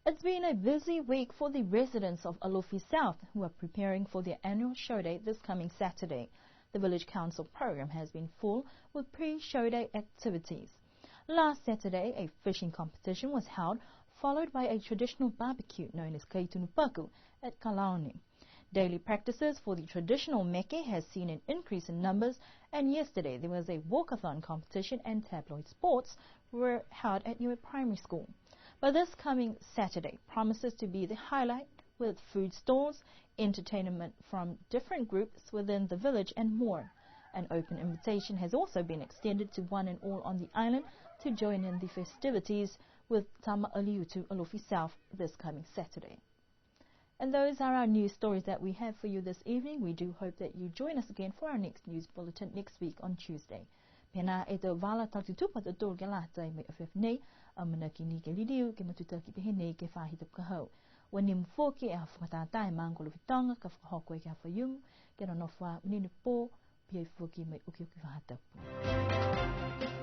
It's been a busy week for the residents of Alofi South who are preparing for their annual show day this coming Saturday. The village council program has been full with pre-show day activities. Last Saturday, a fishing competition was held, followed by a traditional barbecue known as Kaitunupaku at Kalaoni. Daily practices for the traditional meke has seen an increase in numbers, and yesterday there was a walkathon competition and tabloid sports were held at Niue Primary School. But this coming Saturday promises to be the highlight, with food stalls, entertainment from different groups within the village and more. An open invitation has also been extended to one and all on the island to join in the festivities with Tama Aliutu Alofi South this coming Saturday. And those are our news stories that we have for you this evening. We do hope that you join us again for our next news bulletin next week on Tuesday. Pena e te wala taututu pa te tōr ke lātai me awhewh nei, a manaki ni ke lidiu ke matutaki pehe nei ke whahitap ka hau. Wani mfoki e hawhakatātai māngolo whitonga ka whakahokoe ke hawhayungu, ke ranofwa unini pō, pia i fuki mai uki uki whahatapu.